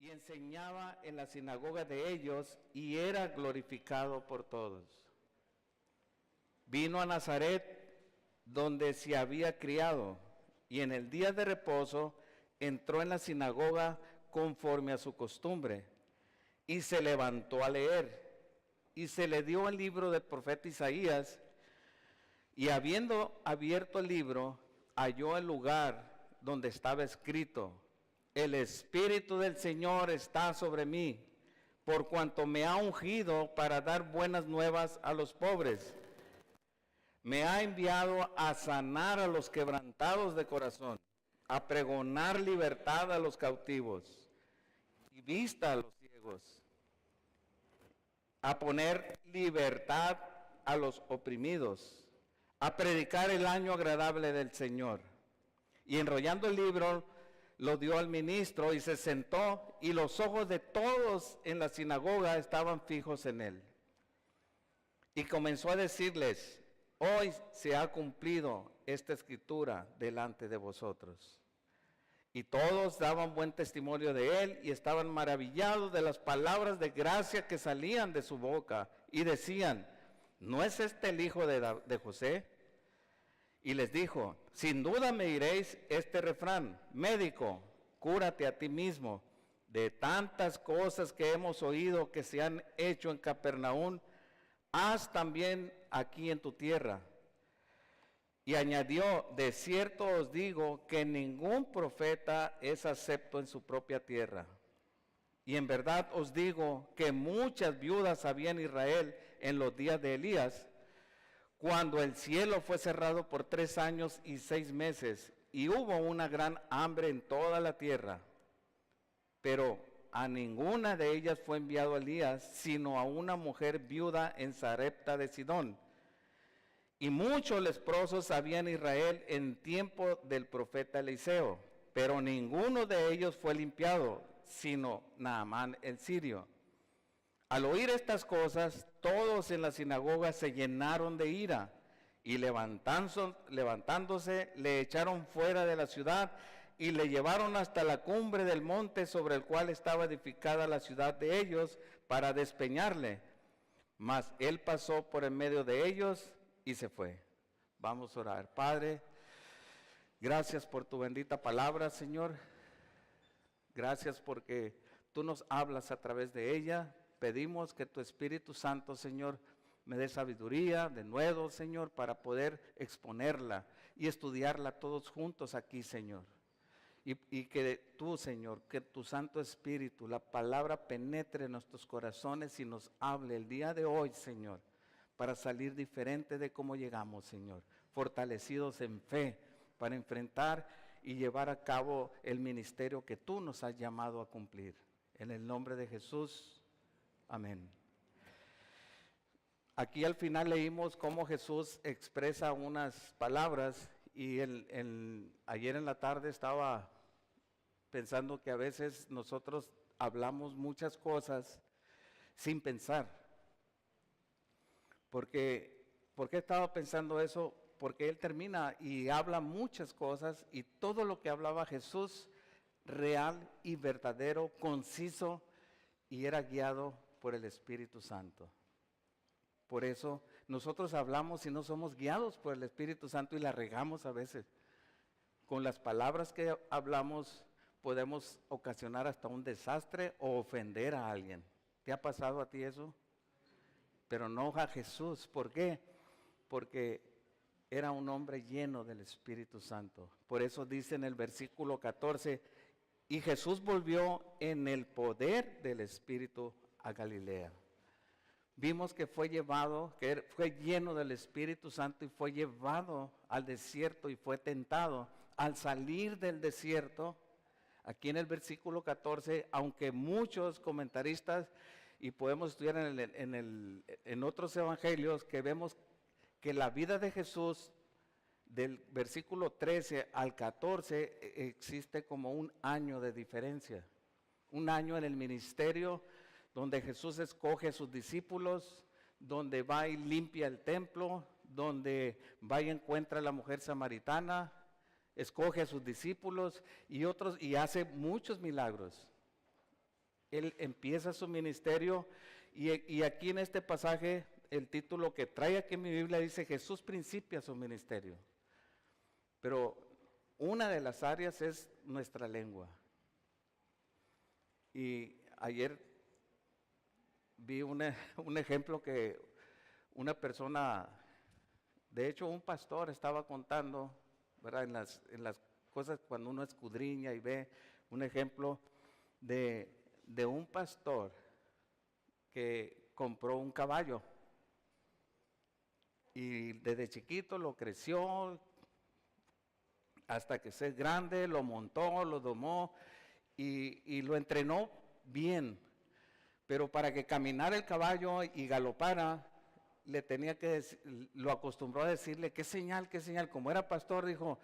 y enseñaba en la sinagoga de ellos y era glorificado por todos. Vino a Nazaret, donde se había criado, y en el día de reposo entró en la sinagoga conforme a su costumbre, y se levantó a leer, y se le dio el libro del profeta Isaías, y habiendo abierto el libro, halló el lugar donde estaba escrito: el Espíritu del Señor está sobre mí, por cuanto me ha ungido para dar buenas nuevas a los pobres. Me ha enviado a sanar a los quebrantados de corazón, a pregonar libertad a los cautivos y vista a los ciegos, a poner libertad a los oprimidos, a predicar el año agradable del Señor. Y enrollando el libro, lo dio al ministro y se sentó, y los ojos de todos en la sinagoga estaban fijos en él. Y comenzó a decirles: hoy se ha cumplido esta escritura delante de vosotros. Y todos daban buen testimonio de él y estaban maravillados de las palabras de gracia que salían de su boca. Y decían: ¿no es este el hijo de José? Y les dijo: sin duda me diréis este refrán: médico, cúrate a ti mismo. De tantas cosas que hemos oído que se han hecho en Capernaum, haz también aquí en tu tierra. Y añadió: de cierto os digo que ningún profeta es acepto en su propia tierra. Y en verdad os digo que muchas viudas había en Israel en los días de Elías, cuando el cielo fue cerrado por 3 años y 6 meses, y hubo una gran hambre en toda la tierra. Pero a ninguna de ellas fue enviado Elías, sino a una mujer viuda en Sarepta de Sidón. Y muchos leprosos había en Israel en tiempo del profeta Eliseo, pero ninguno de ellos fue limpiado, sino Naamán el sirio. Al oír estas cosas, todos en la sinagoga se llenaron de ira, y levantándose, le echaron fuera de la ciudad, y le llevaron hasta la cumbre del monte sobre el cual estaba edificada la ciudad de ellos, para despeñarle. Mas él pasó por en medio de ellos y se fue. Vamos a orar. Padre, gracias por tu bendita palabra, Señor. Gracias porque tú nos hablas a través de ella. Pedimos que tu Espíritu Santo, Señor, me dé sabiduría de nuevo, Señor, para poder exponerla y estudiarla todos juntos aquí, Señor. Y que tú, Señor, que tu Santo Espíritu, la palabra penetre en nuestros corazones y nos hable el día de hoy, Señor, para salir diferente de cómo llegamos, Señor, fortalecidos en fe, para enfrentar y llevar a cabo el ministerio que tú nos has llamado a cumplir. En el nombre de Jesús. Amén. Aquí al final leímos cómo Jesús expresa unas palabras y ayer en la tarde estaba pensando que a veces nosotros hablamos muchas cosas sin pensar. ¿Por qué estaba pensando eso? Porque él termina y habla muchas cosas y todo lo que hablaba Jesús, real y verdadero, conciso, y era guiado por el Espíritu Santo. Por eso nosotros hablamos y no somos guiados por el Espíritu Santo y la regamos a veces. Con las palabras que hablamos podemos ocasionar hasta un desastre o ofender a alguien. ¿Te ha pasado a ti eso? Pero no a Jesús. ¿Por qué? Porque era un hombre lleno del Espíritu Santo. Por eso dice en el versículo 14, y Jesús volvió en el poder del Espíritu a Galilea. Vimos que fue llevado, que fue lleno del Espíritu Santo y fue llevado al desierto y fue tentado. Al salir del desierto, aquí en el versículo 14, aunque muchos comentaristas, y podemos estudiar en otros evangelios, que vemos que la vida de Jesús, del versículo 13 al 14, existe como un año de diferencia. Un año en el ministerio, donde Jesús escoge a sus discípulos, donde va y limpia el templo, donde va y encuentra a la mujer samaritana, escoge a sus discípulos y otros, y hace muchos milagros. Él empieza su ministerio y aquí en este pasaje, el título que trae aquí en mi Biblia dice Jesús principia su ministerio. Pero una de las áreas es nuestra lengua. Y ayer vi un ejemplo que una persona, de hecho un pastor estaba contando, ¿verdad? En las cosas cuando uno escudriña y ve un ejemplo de un pastor que compró un caballo y desde chiquito lo creció hasta que se es grande, lo montó, lo domó y lo entrenó bien, pero para que caminara el caballo y galopara, le tenía que decir, lo acostumbró a decirle, qué señal, como era pastor dijo,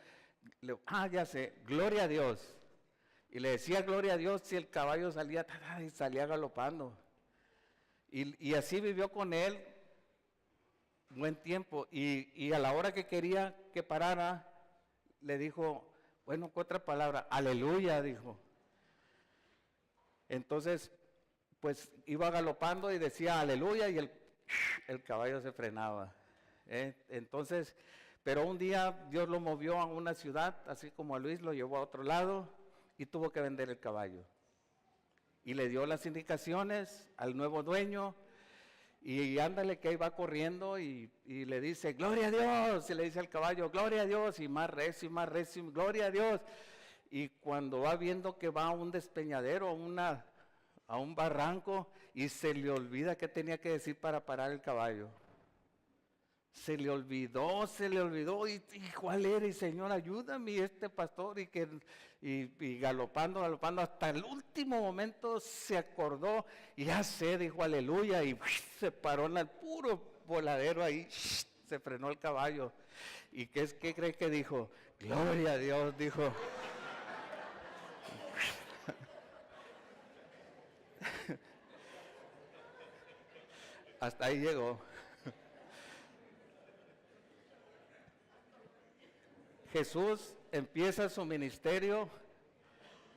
ya sé, gloria a Dios. Y le decía gloria a Dios si el caballo salía y salía galopando. Y así vivió con él buen tiempo. Y a la hora que quería que parara, le dijo, bueno, ¿qué otra palabra? Aleluya, dijo. Entonces, pues iba galopando y decía aleluya y el caballo se frenaba. Entonces, pero un día Dios lo movió a una ciudad, así como a Luis lo llevó a otro lado y tuvo que vender el caballo. Y le dio las indicaciones al nuevo dueño y ándale que ahí va corriendo y le dice, gloria a Dios, y le dice al caballo, gloria a Dios, y más recio, gloria a Dios. Y cuando va viendo que va a un despeñadero, a un barranco, y se le olvida qué tenía que decir para parar el caballo. Se le olvidó, y ¿cuál era? Y Señor, ayúdame, este pastor, y galopando, hasta el último momento se acordó, y ya sé, dijo aleluya, y se paró en el puro voladero ahí, se frenó el caballo. ¿Y qué cree que dijo? Gloria a Dios, dijo. Hasta ahí llegó. Jesús empieza su ministerio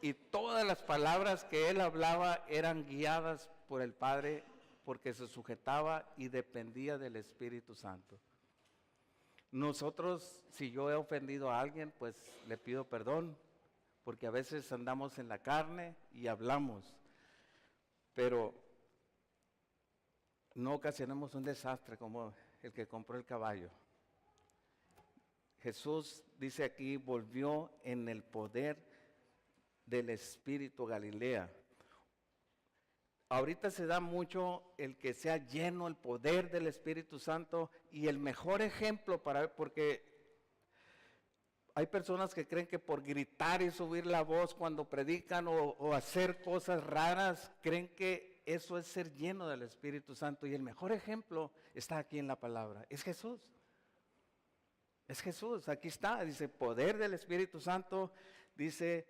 y todas las palabras que él hablaba eran guiadas por el Padre porque se sujetaba y dependía del Espíritu Santo. Nosotros, si yo he ofendido a alguien, pues le pido perdón, porque a veces andamos en la carne y hablamos, pero no ocasionemos un desastre como el que compró el caballo. Jesús, dice aquí, volvió en el poder del Espíritu Galilea. Ahorita se da mucho el que sea lleno el poder del Espíritu Santo y el mejor ejemplo porque hay personas que creen que por gritar y subir la voz cuando predican o hacer cosas raras, creen que eso es ser lleno del Espíritu Santo y el mejor ejemplo está aquí en la palabra, es Jesús. Es Jesús, aquí está, dice, poder del Espíritu Santo, dice,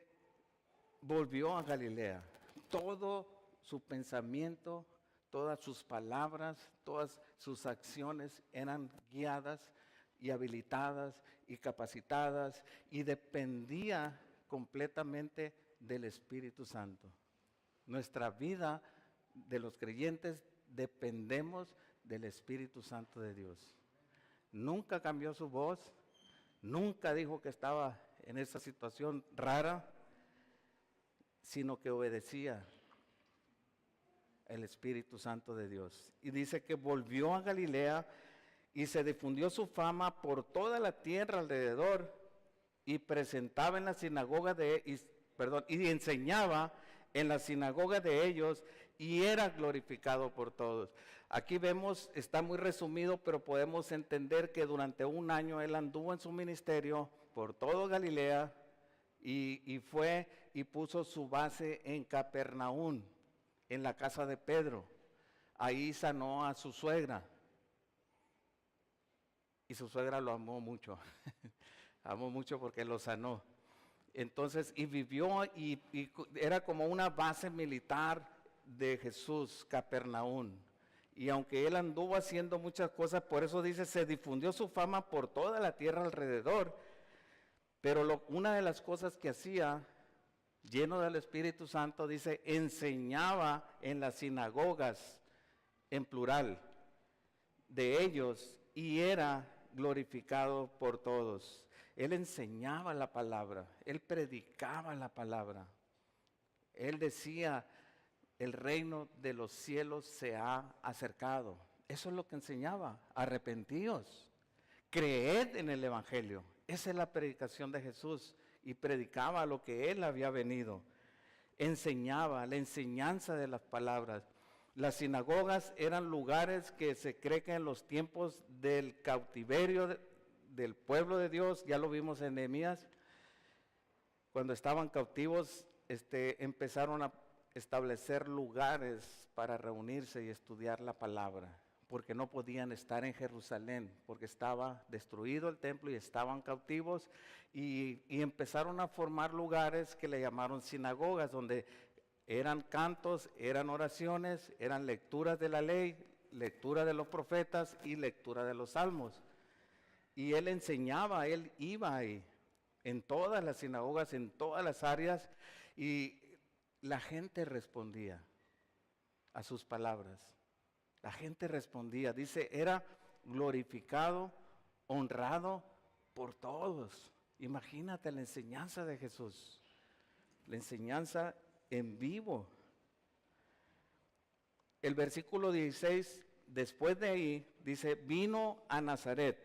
volvió a Galilea. Todo su pensamiento, todas sus palabras, todas sus acciones eran guiadas y habilitadas y capacitadas y dependía completamente del Espíritu Santo. Nuestra vida de los creyentes dependemos del Espíritu Santo de Dios. Nunca cambió su voz, nunca dijo que estaba en esa situación rara, sino que obedecía el Espíritu Santo de Dios. Y dice que volvió a Galilea y se difundió su fama por toda la tierra alrededor y presentaba en la sinagoga y enseñaba en la sinagoga de ellos y era glorificado por todos. Aquí vemos, está muy resumido, pero podemos entender que durante un año él anduvo en su ministerio por todo Galilea y fue y puso su base en Capernaum, en la casa de Pedro. Ahí sanó a su suegra y su suegra lo amó mucho, amó mucho porque lo sanó. Entonces, y vivió y era como una base militar de Jesús, Capernaum. Y aunque él anduvo haciendo muchas cosas, por eso dice, se difundió su fama por toda la tierra alrededor. Pero una de las cosas que hacía, lleno del Espíritu Santo, dice, enseñaba en las sinagogas, en plural, de ellos, y era glorificado por todos. Él enseñaba la palabra, él predicaba la palabra. Él decía, el reino de los cielos se ha acercado. Eso es lo que enseñaba, arrepentíos, creed en el Evangelio. Esa es la predicación de Jesús, y predicaba lo que él había venido. Enseñaba la enseñanza de las palabras. Las sinagogas eran lugares que se cree que en los tiempos del cautiverio del pueblo de Dios, ya lo vimos en Nehemías, cuando estaban cautivos, empezaron a establecer lugares para reunirse y estudiar la palabra, porque no podían estar en Jerusalén, porque estaba destruido el templo y estaban cautivos, y empezaron a formar lugares que le llamaron sinagogas, donde eran cantos, eran oraciones, eran lecturas de la ley, lectura de los profetas y lectura de los salmos. Y él enseñaba, él iba ahí, en todas las sinagogas, en todas las áreas, y la gente respondía a sus palabras. La gente respondía, dice, era glorificado, honrado por todos. Imagínate la enseñanza de Jesús, la enseñanza en vivo. El versículo 16, después de ahí, dice, vino a Nazaret.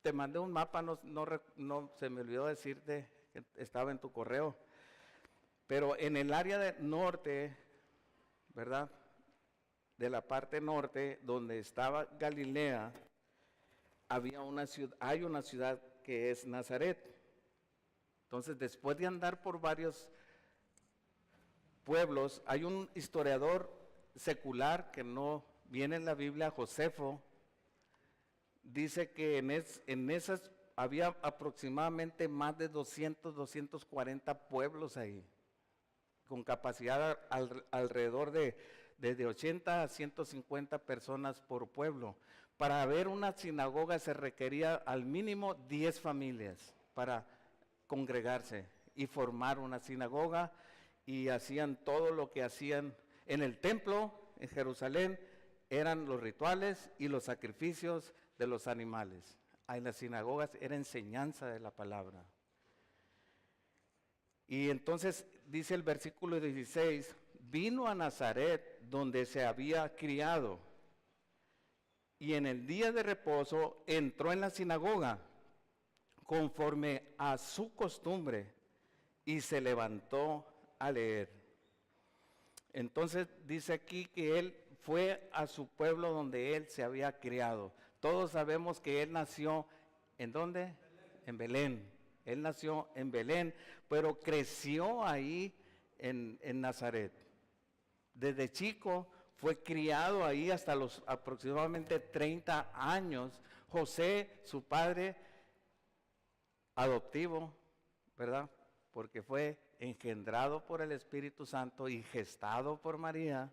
Te mandé un mapa, no se me olvidó decirte que estaba en tu correo. Pero en el área del norte, ¿verdad? De la parte norte, donde estaba Galilea, hay una ciudad que es Nazaret. Entonces, después de andar por varios pueblos, hay un historiador secular que no viene en la Biblia, Josefo, dice que en esas había aproximadamente más de 240 pueblos ahí, con capacidad alrededor de desde 80 a 150 personas por pueblo. Para ver una sinagoga se requería al mínimo 10 familias para congregarse y formar una sinagoga, y hacían todo lo que hacían en el templo en Jerusalén, eran los rituales y los sacrificios de los animales. En las sinagogas era enseñanza de la palabra. Y entonces dice el versículo 16, vino a Nazaret donde se había criado, y en el día de reposo entró en la sinagoga conforme a su costumbre y se levantó a leer. Entonces dice aquí que él fue a su pueblo donde él se había criado. Todos sabemos que él nació, ¿en dónde? En Belén. Él nació en Belén, pero creció ahí en Nazaret. Desde chico fue criado ahí hasta los aproximadamente 30 años. José, su padre adoptivo, ¿verdad? Porque fue engendrado por el Espíritu Santo y gestado por María.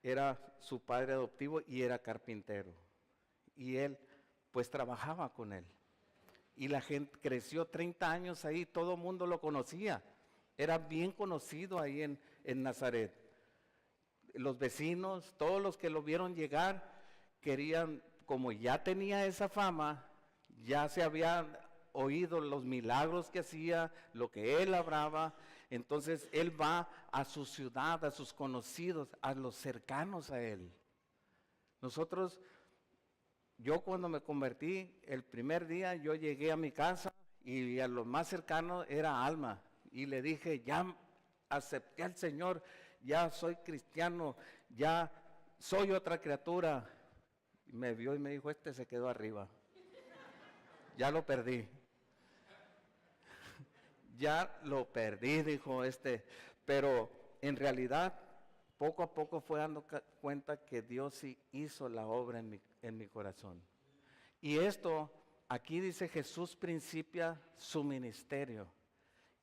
Era su padre adoptivo y era carpintero. Y él pues trabajaba con él. Y la gente creció 30 años ahí, todo el mundo lo conocía. Era bien conocido ahí en Nazaret. Los vecinos, todos los que lo vieron llegar, querían, como ya tenía esa fama, ya se habían oído los milagros que hacía, lo que él hablaba. Entonces él va a su ciudad, a sus conocidos, a los cercanos a él. Yo cuando me convertí, el primer día yo llegué a mi casa y a lo más cercano era Alma. Y le dije, ya acepté al Señor, ya soy cristiano, ya soy otra criatura. Y me vio y me dijo, se quedó arriba. Ya lo perdí. Ya lo perdí, dijo pero en realidad poco a poco fue dando cuenta que Dios sí hizo la obra en mi corazón. Y aquí dice Jesús principia su ministerio.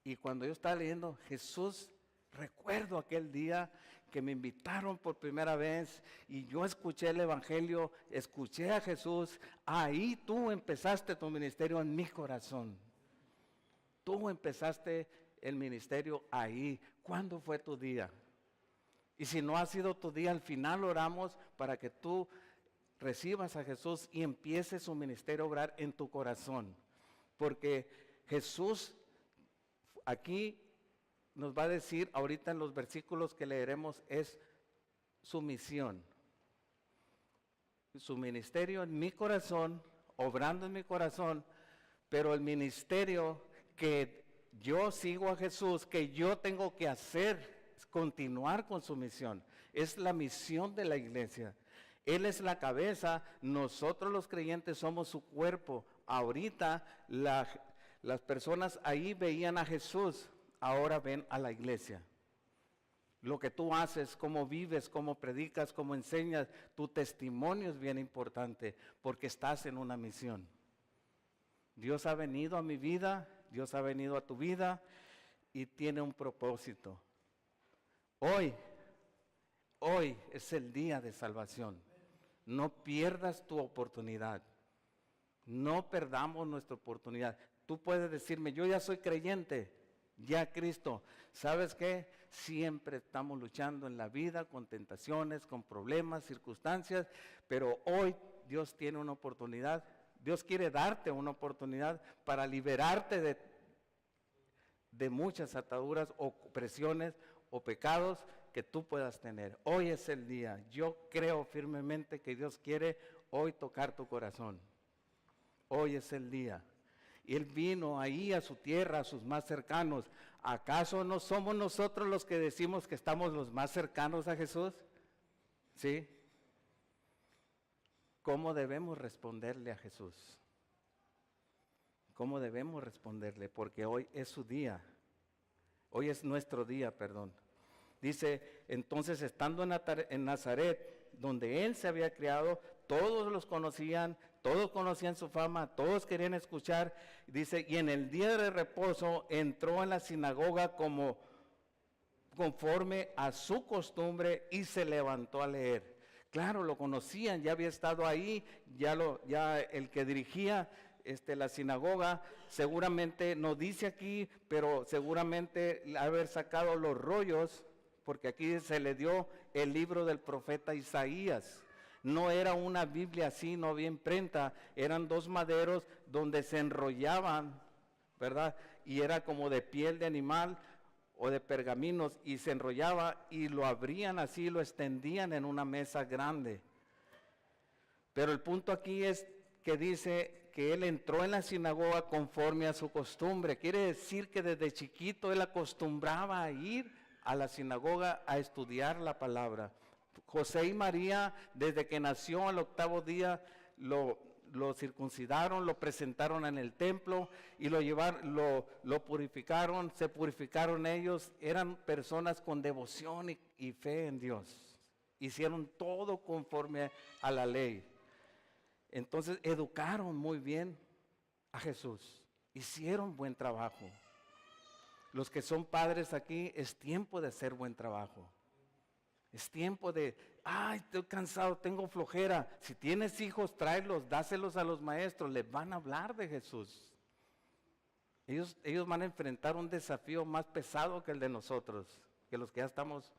Y cuando yo estaba leyendo Jesús, recuerdo aquel día que me invitaron por primera vez y yo escuché el Evangelio, escuché a Jesús, ahí tú empezaste tu ministerio en mi corazón. Tú empezaste el ministerio ahí. ¿Cuándo fue tu día? Y si no ha sido tu día, al final oramos para que tú recibas a Jesús y empieces su ministerio a obrar en tu corazón. Porque Jesús aquí nos va a decir, ahorita en los versículos que leeremos, es su misión. Su ministerio en mi corazón, obrando en mi corazón, pero el ministerio que yo sigo a Jesús, que yo tengo que hacer, es continuar con su misión. Es la misión de la iglesia. Él es la cabeza, nosotros los creyentes somos su cuerpo. Ahorita las personas ahí veían a Jesús, ahora ven a la iglesia. Lo que tú haces, cómo vives, cómo predicas, cómo enseñas, tu testimonio es bien importante porque estás en una misión. Dios ha venido a mi vida, Dios ha venido a tu vida y tiene un propósito. Hoy es el día de salvación. No pierdas tu oportunidad. No perdamos nuestra oportunidad. Tú puedes decirme, yo ya soy creyente, ya Cristo. ¿Sabes qué? Siempre estamos luchando en la vida con tentaciones, con problemas, circunstancias, pero hoy Dios tiene una oportunidad. Dios quiere darte una oportunidad para liberarte de muchas ataduras o presiones o pecados que tú puedas tener. Hoy es el día. Yo creo firmemente que Dios quiere hoy tocar tu corazón. Hoy es el día. Y Él vino ahí a su tierra, a sus más cercanos. ¿Acaso no somos nosotros los que decimos que estamos los más cercanos a Jesús? ¿Sí? ¿Cómo debemos responderle a Jesús? ¿Cómo debemos responderle? Porque hoy es su día. Hoy es nuestro día, perdón. Dice, entonces estando en Nazaret, donde Él se había criado, todos los conocían, todos conocían su fama, todos querían escuchar. Dice, y en el día de reposo entró en la sinagoga conforme a su costumbre y se levantó a leer. Claro, lo conocían, ya había estado ahí, ya el que dirigía la sinagoga, seguramente no dice aquí, pero seguramente haber sacado los rollos, porque aquí se le dio el libro del profeta Isaías. No era una Biblia así, no había imprenta, eran dos maderos donde se enrollaban, ¿verdad? Y era como de piel de animal o de pergaminos, y se enrollaba y lo abrían así, lo extendían en una mesa grande. Pero el punto aquí es que dice que él entró en la sinagoga conforme a su costumbre. Quiere decir que desde chiquito él acostumbraba a ir a la sinagoga a estudiar la palabra. José y María, desde que nació al 8º día, lo circuncidaron, lo presentaron en el templo y lo purificaron, se purificaron ellos. Eran personas con devoción y fe en Dios. Hicieron todo conforme a la ley. Entonces educaron muy bien a Jesús, hicieron buen trabajo. Los que son padres aquí, es tiempo de hacer buen trabajo. Es tiempo de, estoy cansado, tengo flojera. Si tienes hijos, tráelos, dáselos a los maestros, les van a hablar de Jesús. Ellos van a enfrentar un desafío más pesado que el de nosotros, que los que ya estamos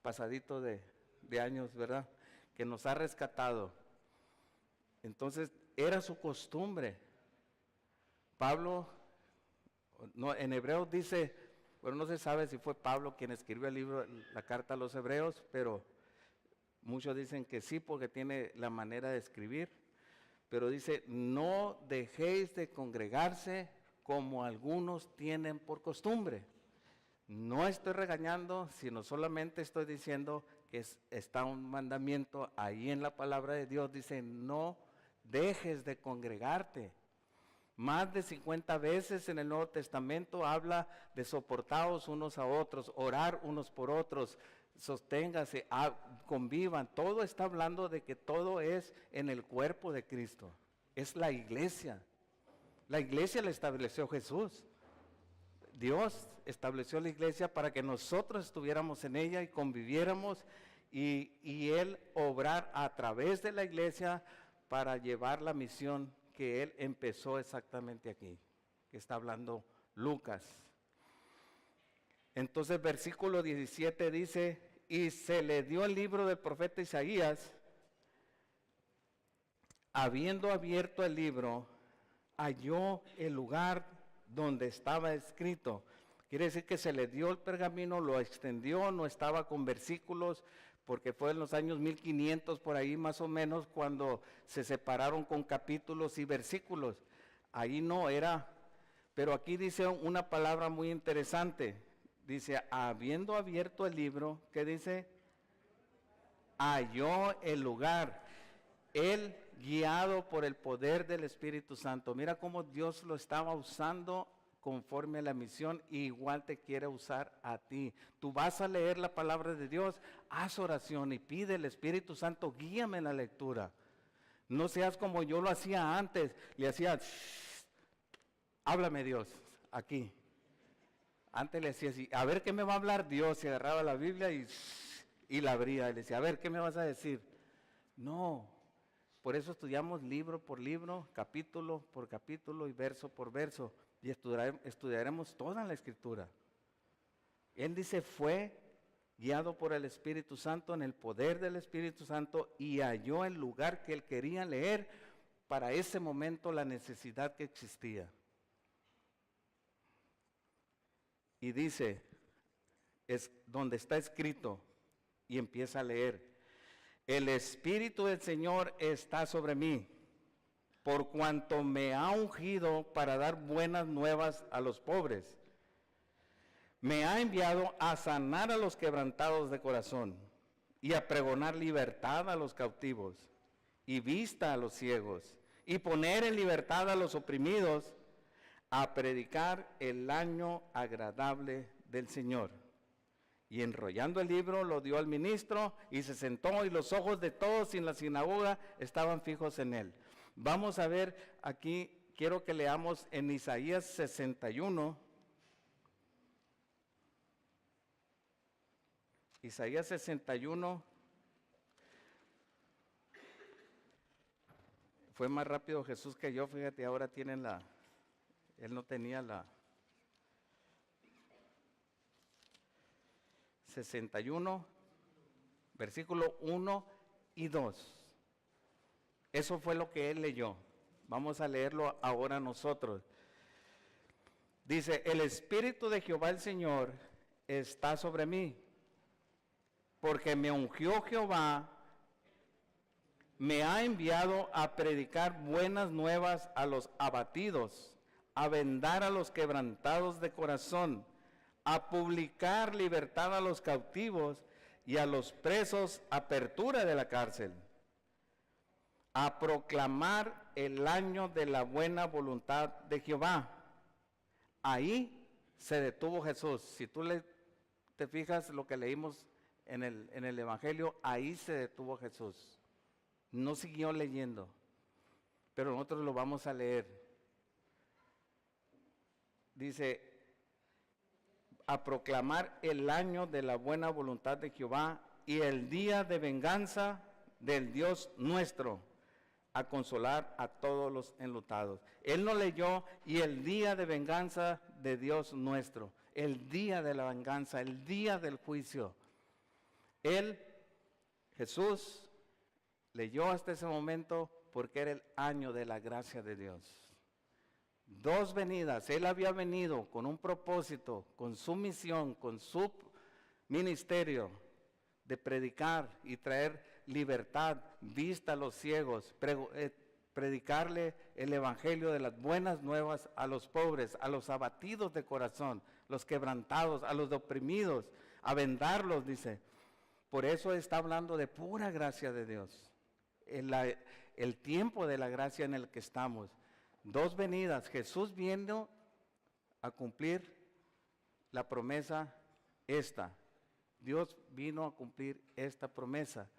pasaditos de años, ¿verdad? Que nos ha rescatado. Entonces, era su costumbre. Pablo, en Hebreos dice, bueno, no se sabe si fue Pablo quien escribió el libro, la carta a los Hebreos, pero muchos dicen que sí, porque tiene la manera de escribir. Pero dice, no dejéis de congregarse como algunos tienen por costumbre. No estoy regañando, sino solamente estoy diciendo que está un mandamiento ahí en la palabra de Dios. Dice, no dejes de congregarte. Más de 50 veces en el Nuevo Testamento habla de soportaos unos a otros, orar unos por otros, sosténgase, convivan. Todo está hablando de que todo es en el cuerpo de Cristo. Es la iglesia. La iglesia la estableció Jesús. Dios estableció la iglesia para que nosotros estuviéramos en ella y conviviéramos y Él obrar a través de la iglesia para llevar la misión que Él empezó exactamente aquí, que está hablando Lucas. Entonces versículo 17 dice, y se le dio el libro del profeta Isaías. Habiendo abierto el libro, halló el lugar donde estaba escrito. Quiere decir que se le dio el pergamino, lo extendió, no estaba con versículos, porque fue en los años 1500 por ahí más o menos cuando se separaron con capítulos y versículos. Ahí no era, pero aquí dice una palabra muy interesante. Dice, habiendo abierto el libro, ¿qué dice? Halló el lugar. Él, guiado por el poder del Espíritu Santo. Mira cómo Dios lo estaba usando conforme a la misión, y igual te quiere usar a ti. Tú vas a leer la palabra de Dios, haz oración y pide al Espíritu Santo, guíame en la lectura. No seas como yo lo hacía antes, le hacía, háblame Dios, aquí. Antes le decía así, a ver qué me va a hablar Dios, se agarraba la Biblia y la abría, y le decía, a ver qué me vas a decir. No, por eso estudiamos libro por libro, capítulo por capítulo y verso por verso. Y estudiaremos toda la Escritura. Él dice, fue guiado por el Espíritu Santo, en el poder del Espíritu Santo, y halló el lugar que él quería leer para ese momento, la necesidad que existía. Y dice, es donde está escrito, y empieza a leer, el Espíritu del Señor está sobre mí, por cuanto me ha ungido para dar buenas nuevas a los pobres. Me ha enviado a sanar a los quebrantados de corazón y a pregonar libertad a los cautivos y vista a los ciegos y poner en libertad a los oprimidos, a predicar el año agradable del Señor. Y enrollando el libro lo dio al ministro y se sentó, y los ojos de todos en la sinagoga estaban fijos en él. Vamos a ver aquí, quiero que leamos en Isaías 61. Isaías 61. Fue más rápido Jesús que yo, fíjate, ahora tienen él no tenía la 61, versículo 1 y 2. Eso fue lo que él leyó. Vamos a leerlo ahora nosotros. Dice, el Espíritu de Jehová el Señor está sobre mí, porque me ungió Jehová, me ha enviado a predicar buenas nuevas a los abatidos, a vendar a los quebrantados de corazón, a publicar libertad a los cautivos y a los presos apertura de la cárcel, a proclamar el año de la buena voluntad de Jehová. Ahí se detuvo Jesús. Si tú te fijas lo que leímos en el Evangelio, ahí se detuvo Jesús. No siguió leyendo, pero nosotros lo vamos a leer. Dice, a proclamar el año de la buena voluntad de Jehová y el día de venganza del Dios nuestro, a consolar a todos los enlutados. Él no leyó, y el día de venganza de Dios nuestro, el día de la venganza, el día del juicio. Él, Jesús, leyó hasta ese momento porque era el año de la gracia de Dios. Dos venidas, él había venido con un propósito, con su misión, con su ministerio de predicar y traer libertad, vista a los ciegos, predicarle el evangelio de las buenas nuevas a los pobres, a los abatidos de corazón, los quebrantados, a los oprimidos, a vendarlos, dice. Por eso está hablando de pura gracia de Dios, el tiempo de la gracia en el que estamos. Dos venidas, Jesús vino a cumplir la promesa esta. Dios vino a cumplir esta promesa.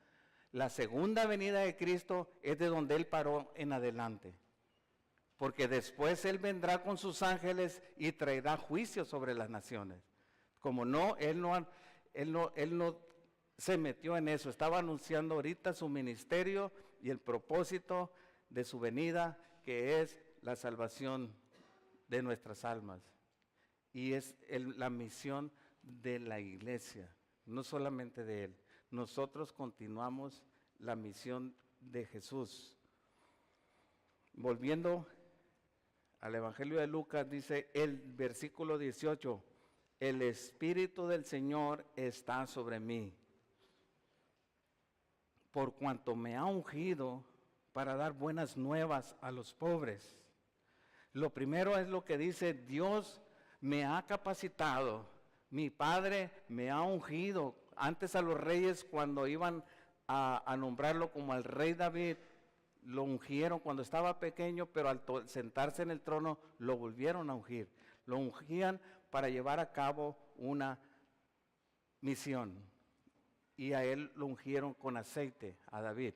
La segunda venida de Cristo es de donde Él paró en adelante. Porque después Él vendrá con sus ángeles y traerá juicio sobre las naciones. Como no, Él no se metió en eso. Estaba anunciando ahorita su ministerio y el propósito de su venida, que es la salvación de nuestras almas. y es la misión de la iglesia, no solamente de Él. Nosotros continuamos la misión de Jesús. Volviendo al Evangelio de Lucas, dice el versículo 18, el Espíritu del Señor está sobre mí, por cuanto me ha ungido para dar buenas nuevas a los pobres. Lo primero es lo que dice: Dios me ha capacitado, mi Padre me ha ungido. Antes a los reyes, cuando iban a nombrarlo como el rey David, lo ungieron cuando estaba pequeño, pero al sentarse en el trono lo volvieron a ungir. Lo ungían para llevar a cabo una misión, y a él lo ungieron con aceite, a David.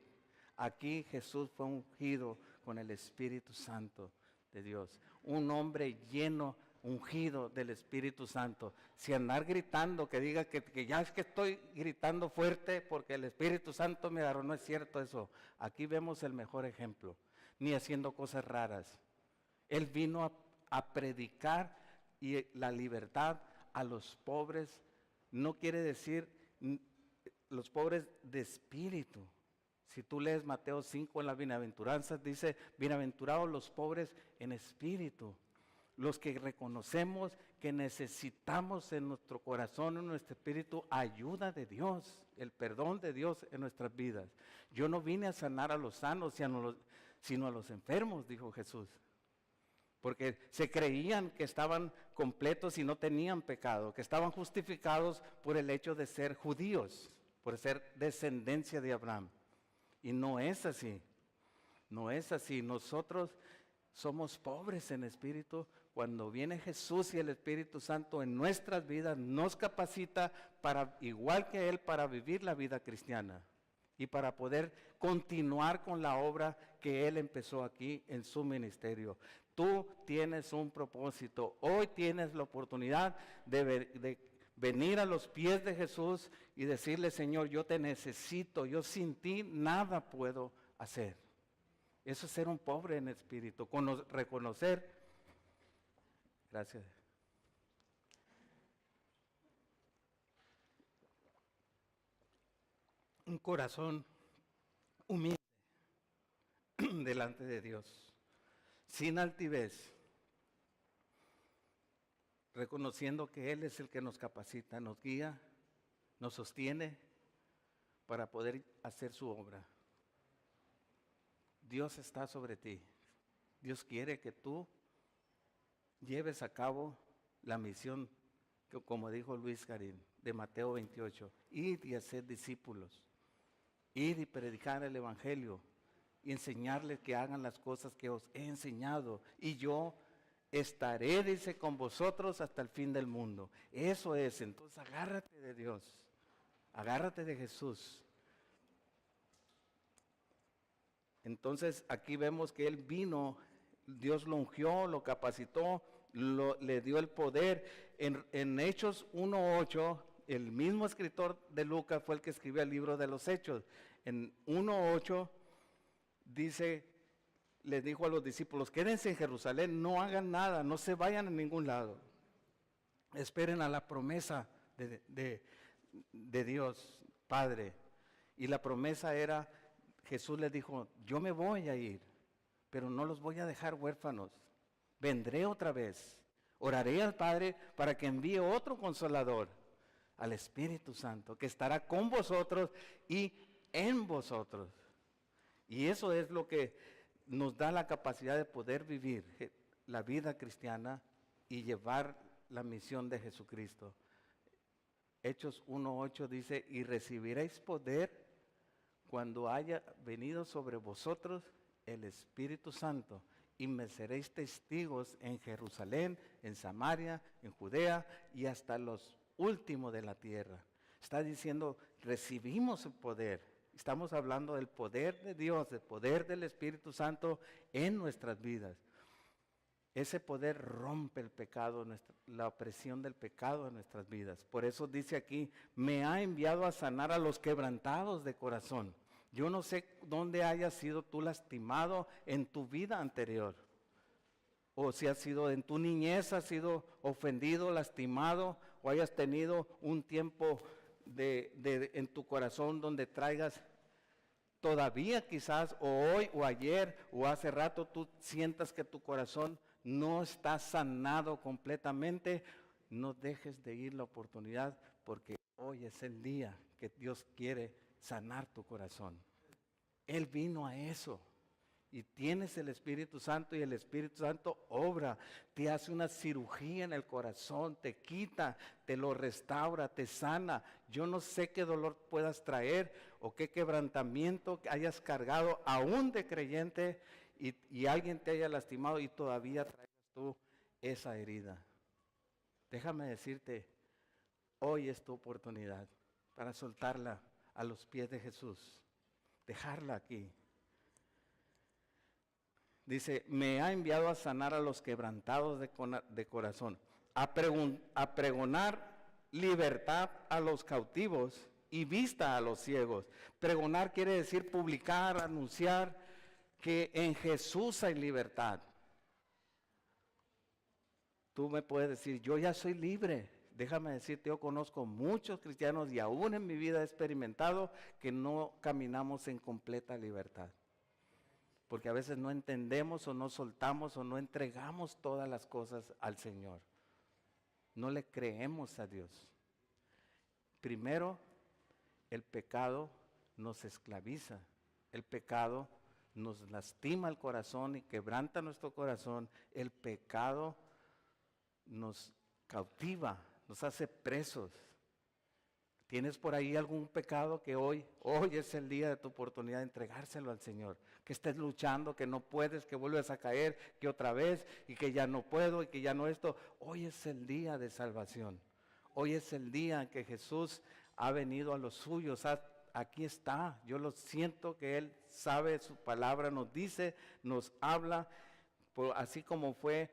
Aquí Jesús fue ungido con el Espíritu Santo de Dios, un hombre lleno, ungido del Espíritu Santo. Si andar gritando, que diga que ya es que estoy gritando fuerte porque el Espíritu Santo me agarró, no es cierto eso. Aquí vemos el mejor ejemplo, ni haciendo cosas raras. Él vino a predicar y la libertad a los pobres. No quiere decir los pobres de espíritu. Si tú lees Mateo 5 en las bienaventuranzas, dice: bienaventurados los pobres en espíritu, los que reconocemos que necesitamos en nuestro corazón, en nuestro espíritu, ayuda de Dios, el perdón de Dios en nuestras vidas. Yo no vine a sanar a los sanos, sino a los enfermos, dijo Jesús. Porque se creían que estaban completos y no tenían pecado, que estaban justificados por el hecho de ser judíos, por ser descendencia de Abraham. Y no es así, no es así. Nosotros somos pobres en espíritu. Cuando viene Jesús y el Espíritu Santo en nuestras vidas, nos capacita para, igual que Él, para vivir la vida cristiana y para poder continuar con la obra que Él empezó aquí en su ministerio. Tú tienes un propósito. Hoy tienes la oportunidad de venir a los pies de Jesús y decirle: Señor, yo te necesito, yo sin ti nada puedo hacer. Eso es ser un pobre en espíritu, reconocer. Gracias. Un corazón humilde delante de Dios, sin altivez, reconociendo que Él es el que nos capacita, nos guía, nos sostiene para poder hacer su obra. Dios está sobre ti. Dios quiere que tú lleves a cabo la misión que, como dijo Luis Garín, de Mateo 28, id y hacer discípulos, id y predicar el Evangelio y enseñarles que hagan las cosas que os he enseñado, y yo estaré, dice, con vosotros hasta el fin del mundo. Eso es. Entonces agárrate de Dios, agárrate de Jesús. Entonces aquí vemos que Él vino, Dios lo ungió, lo capacitó, le dio el poder. En Hechos 1:8, el mismo escritor de Lucas fue el que escribió el libro de los Hechos. En 1:8 dice, les dijo a los discípulos: quédense en Jerusalén, no hagan nada, no se vayan a ningún lado. Esperen a la promesa de Dios Padre. Y la promesa era, Jesús les dijo: yo me voy a ir, pero no los voy a dejar huérfanos. Vendré otra vez, oraré al Padre para que envíe otro Consolador, al Espíritu Santo, que estará con vosotros y en vosotros. Y eso es lo que nos da la capacidad de poder vivir la vida cristiana y llevar la misión de Jesucristo. Hechos 1:8 dice: y recibiréis poder cuando haya venido sobre vosotros el Espíritu Santo, y me seréis testigos en Jerusalén, en Samaria, en Judea y hasta los últimos de la tierra. Está diciendo, recibimos el poder. Estamos hablando del poder de Dios, del poder del Espíritu Santo en nuestras vidas. Ese poder rompe el pecado, la opresión del pecado en nuestras vidas. Por eso dice aquí: me ha enviado a sanar a los quebrantados de corazón. Yo no sé dónde hayas sido tú lastimado en tu vida anterior. o si has sido en tu niñez, has sido ofendido, lastimado, o hayas tenido un tiempo en tu corazón donde traigas todavía quizás, o hoy, o ayer, o hace rato, tú sientas que tu corazón no está sanado completamente, no dejes de ir la oportunidad, porque hoy es el día que Dios quiere sanar tu corazón. Él vino a eso. Y tienes el Espíritu Santo y el Espíritu Santo obra, te hace una cirugía en el corazón, te quita, te lo restaura, te sana. Yo no sé qué dolor puedas traer o qué quebrantamiento hayas cargado aún de creyente y alguien te haya lastimado y todavía traigas tú esa herida. Déjame decirte, hoy es tu oportunidad para soltarla a los pies de Jesús, dejarla aquí. Dice, me ha enviado a sanar a los quebrantados de corazón, a pregonar libertad a los cautivos y vista a los ciegos. Pregonar quiere decir publicar, anunciar que en Jesús hay libertad. Tú me puedes decir, yo ya soy libre. Déjame decirte, yo conozco muchos cristianos y aún en mi vida he experimentado que no caminamos en completa libertad. Porque a veces no entendemos o no soltamos o no entregamos todas las cosas al Señor. No le creemos a Dios. Primero, el pecado nos esclaviza. El pecado nos lastima el corazón y quebranta nuestro corazón. El pecado nos cautiva, nos hace presos. ¿Tienes por ahí algún pecado que hoy es el día de tu oportunidad de entregárselo al Señor? Que estés luchando, que no puedes, que vuelves a caer, que otra vez, y que ya no puedo, y que ya no esto. Hoy es el día de salvación. Hoy es el día en que Jesús ha venido a los suyos. Aquí está. Yo lo siento que Él sabe su palabra, nos dice, nos habla, así como fue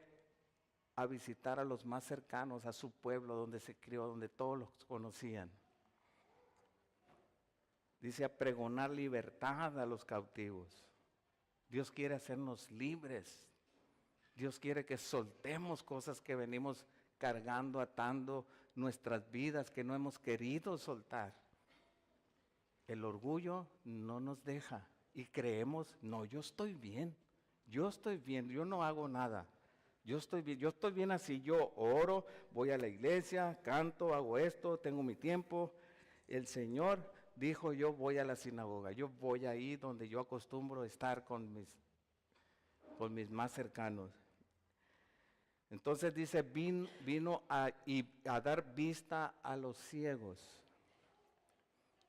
a visitar a los más cercanos, a su pueblo donde se crió, donde todos los conocían. Dice a pregonar libertad a los cautivos. Dios quiere hacernos libres. Dios quiere que soltemos cosas que venimos cargando, atando nuestras vidas, que no hemos querido soltar. El orgullo no nos deja y creemos, no, yo estoy bien, yo no hago nada. Yo estoy bien así, yo oro, voy a la iglesia, canto, hago esto, tengo mi tiempo. El Señor dijo, yo voy a la sinagoga, yo voy ahí donde yo acostumbro estar con mis más cercanos. Entonces dice, vino a dar vista a los ciegos.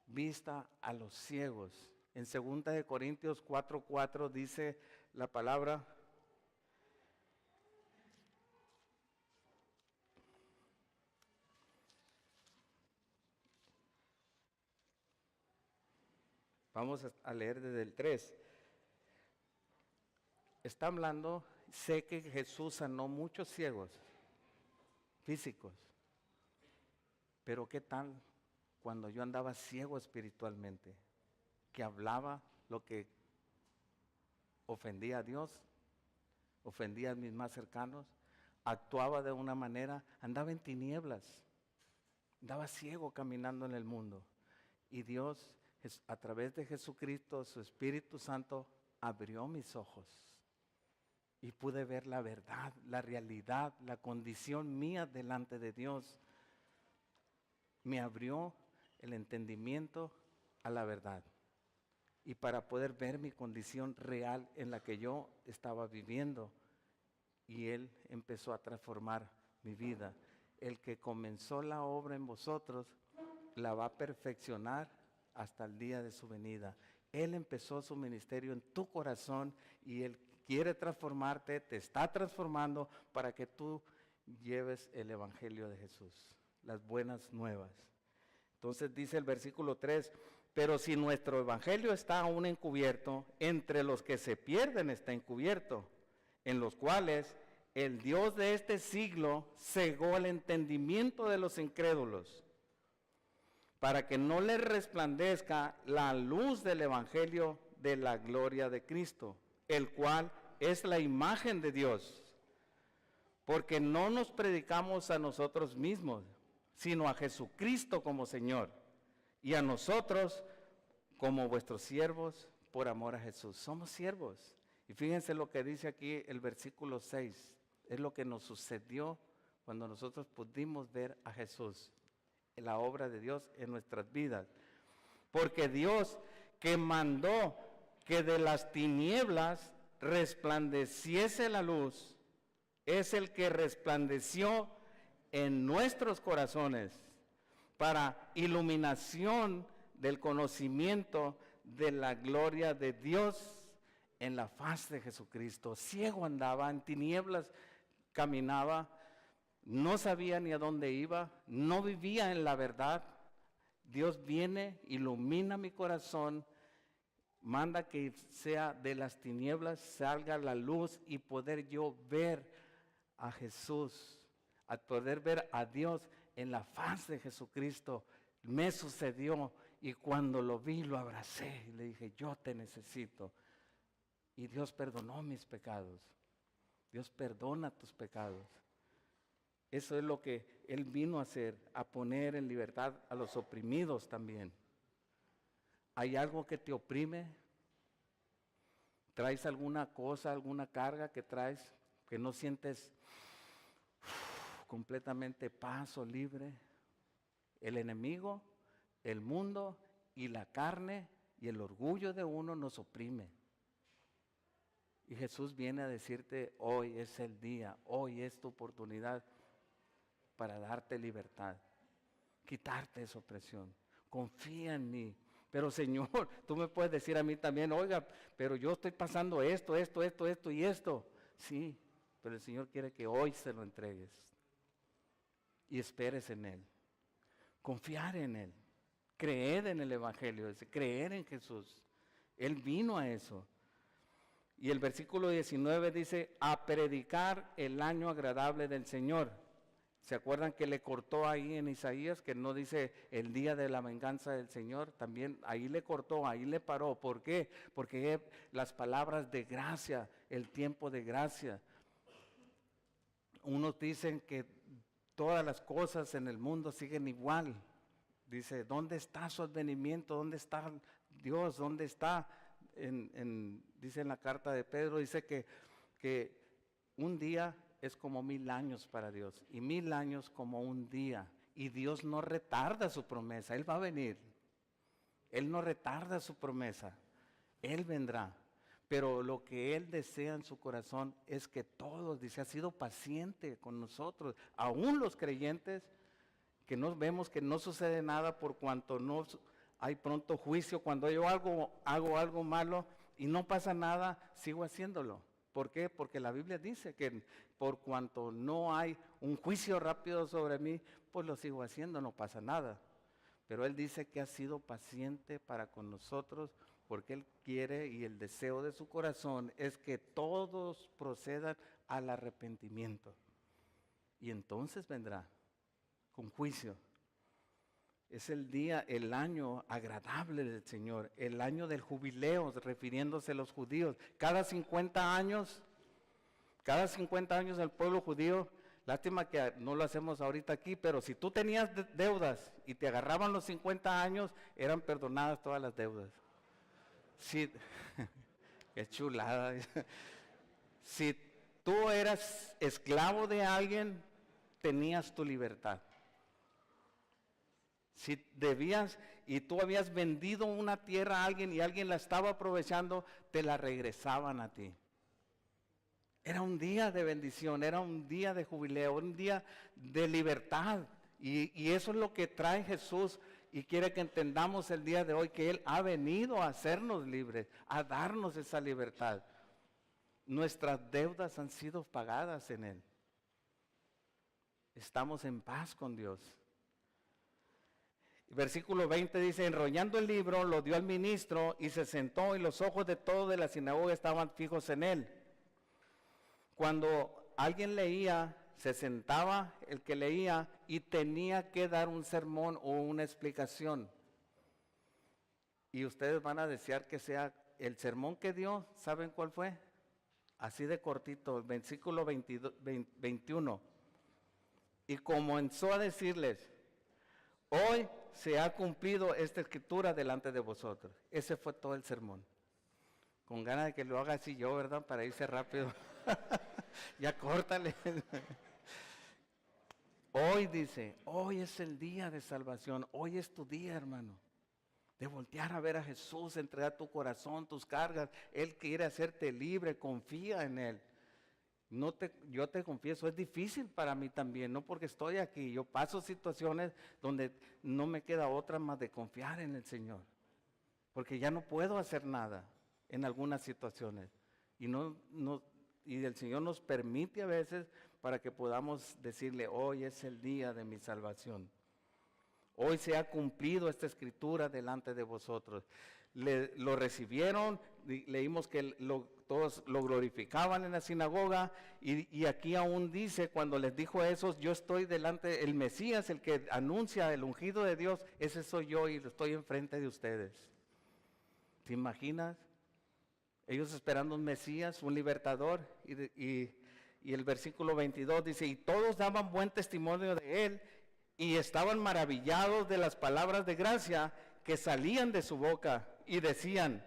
Vista a los ciegos. En 2 Corintios 4:4 dice la palabra, vamos a leer desde el 3. Está hablando, sé que Jesús sanó muchos ciegos físicos, pero ¿qué tal cuando yo andaba ciego espiritualmente? Que hablaba lo que ofendía a Dios, ofendía a mis más cercanos, actuaba de una manera, andaba en tinieblas, andaba ciego caminando en el mundo. Y Dios, a través de Jesucristo, su Espíritu Santo, abrió mis ojos. Y pude ver la verdad, la realidad, la condición mía delante de Dios. Me abrió el entendimiento a la verdad. Y para poder ver mi condición real en la que yo estaba viviendo. Y Él empezó a transformar mi vida. El que comenzó la obra en vosotros, la va a perfeccionar hasta el día de su venida. Él empezó su ministerio en tu corazón y Él quiere transformarte, te está transformando para que tú lleves el Evangelio de Jesús, las buenas nuevas. Entonces dice el versículo 3, pero si nuestro Evangelio está aún encubierto, entre los que se pierden está encubierto, en los cuales el Dios de este siglo cegó el entendimiento de los incrédulos, para que no les resplandezca la luz del Evangelio de la gloria de Cristo, el cual es la imagen de Dios. porque no nos predicamos a nosotros mismos, sino a Jesucristo como Señor, y a nosotros como vuestros siervos por amor a Jesús. Somos siervos. Y fíjense lo que dice aquí el versículo 6. Es lo que nos sucedió cuando nosotros pudimos ver a Jesús, en la obra de Dios en nuestras vidas. Porque Dios, que mandó que de las tinieblas resplandeciese la luz, es el que resplandeció en nuestros corazones para iluminación del conocimiento de la gloria de Dios en la faz de Jesucristo. Ciego andaba, en tinieblas caminaba, no sabía ni a dónde iba, no vivía en la verdad. Dios viene, ilumina mi corazón, manda que sea de las tinieblas, salga la luz y poder yo ver a Jesús, a poder ver a Dios en la faz de Jesucristo. Me sucedió y cuando lo vi lo abracé y le dije, yo te necesito. Y Dios perdonó mis pecados. Dios perdona tus pecados. Eso es lo que Él vino a hacer, a poner en libertad a los oprimidos también. ¿Hay algo que te oprime? ¿Traes alguna cosa, alguna carga que traes que no sientes completamente paz o libre? El enemigo, el mundo y la carne y el orgullo de uno nos oprime. Y Jesús viene a decirte, hoy es el día, hoy es tu oportunidad para darte libertad, quitarte esa opresión. Confía en mí. Pero Señor, tú me puedes decir a mí también, oiga, pero yo estoy pasando esto y esto. Sí, pero el Señor quiere que hoy se lo entregues y esperes en Él. Confiar en Él, creer en el Evangelio, creer en Jesús. Él vino a eso. Y el versículo 19 dice, a predicar el año agradable del Señor. ¿Se acuerdan que le cortó ahí en Isaías, que no dice el día de la venganza del Señor? También ahí le cortó, ahí le paró. ¿Por qué? Porque las palabras de gracia, el tiempo de gracia. Unos dicen que todas las cosas en el mundo siguen igual. Dice, ¿dónde está su advenimiento? ¿Dónde está Dios? ¿Dónde está? Dice en la carta de Pedro, dice que un día es como 1000 años para Dios y 1000 años como un día. Y Dios no retarda su promesa, Él va a venir. Él no retarda su promesa, Él vendrá. Pero lo que Él desea en su corazón es que todos, dice, ha sido paciente con nosotros, aún los creyentes, que nos vemos que no sucede nada por cuanto no hay pronto juicio. Cuando yo hago algo malo y no pasa nada, sigo haciéndolo. ¿Por qué? Porque la Biblia dice que por cuanto no hay un juicio rápido sobre mí, pues lo sigo haciendo, no pasa nada. Pero Él dice que ha sido paciente para con nosotros, porque Él quiere y el deseo de su corazón es que todos procedan al arrepentimiento. Y entonces vendrá con juicio. Es el día, el año agradable del Señor, el año del jubileo, refiriéndose a los judíos. Cada 50 años el pueblo judío, lástima que no lo hacemos ahorita aquí, pero si tú tenías deudas y te agarraban los 50 años, eran perdonadas todas las deudas. Sí, qué chulada. Si tú eras esclavo de alguien, tenías tu libertad. Si debías y tú habías vendido una tierra a alguien y alguien la estaba aprovechando, te la regresaban a ti. Era un día de bendición, era un día de jubileo, un día de libertad. Y eso es lo que trae Jesús y quiere que entendamos el día de hoy, que Él ha venido a hacernos libres, a darnos esa libertad. Nuestras deudas han sido pagadas en Él. Estamos en paz con Dios. Versículo 20 dice, enrollando el libro, lo dio al ministro y se sentó y los ojos de todos de la sinagoga estaban fijos en él. Cuando alguien leía, se sentaba el que leía y tenía que dar un sermón o una explicación. Y ustedes van a desear que sea el sermón que dio, ¿saben cuál fue? así de cortito, el versículo 21. Y comenzó a decirles, hoy se ha cumplido esta escritura delante de vosotros. Ese fue todo el sermón. Con ganas de que lo haga así yo, ¿verdad? Para irse rápido. Ya córtale. Hoy dice, hoy es el día de salvación. Hoy es tu día, hermano. De voltear a ver a Jesús, entregar tu corazón, tus cargas. Él quiere hacerte libre, confía en Él. Yo te confieso, es difícil para mí también, no porque estoy aquí. Yo paso situaciones donde no me queda otra más de confiar en el Señor. Porque ya no puedo hacer nada en algunas situaciones. Y el Señor nos permite a veces para que podamos decirle, hoy es el día de mi salvación. Hoy se ha cumplido esta escritura delante de vosotros. Lo recibieron, leímos que todos lo glorificaban en la sinagoga y aquí aún dice, cuando les dijo eso, yo estoy delante, el Mesías, el que anuncia el ungido de Dios, ese soy yo y lo estoy enfrente de ustedes. ¿Te imaginas? Ellos esperando un Mesías, un libertador, y el versículo 22 dice, y todos daban buen testimonio de él, y estaban maravillados de las palabras de gracia que salían de su boca, y decían,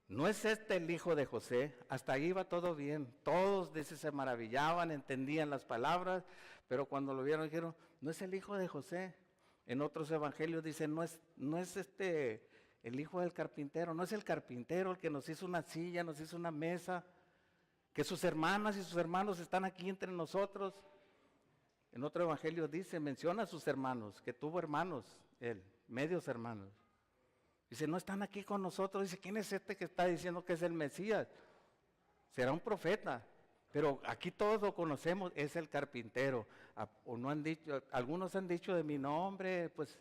¿no es este el hijo de José? Hasta ahí iba todo bien, todos se maravillaban, entendían las palabras, pero cuando lo vieron dijeron, ¿no es el hijo de José? En otros evangelios dicen, no es el hijo del carpintero, no es el carpintero el que nos hizo una silla, nos hizo una mesa, que sus hermanas y sus hermanos están aquí entre nosotros. En otro evangelio dice, menciona a sus hermanos, que tuvo hermanos, él, medios hermanos. Dice, no están aquí con nosotros. Dice, ¿quién es este que está diciendo que es el Mesías? Será un profeta, pero aquí todos lo conocemos, es el carpintero. O no han dicho, algunos han dicho de mi nombre, pues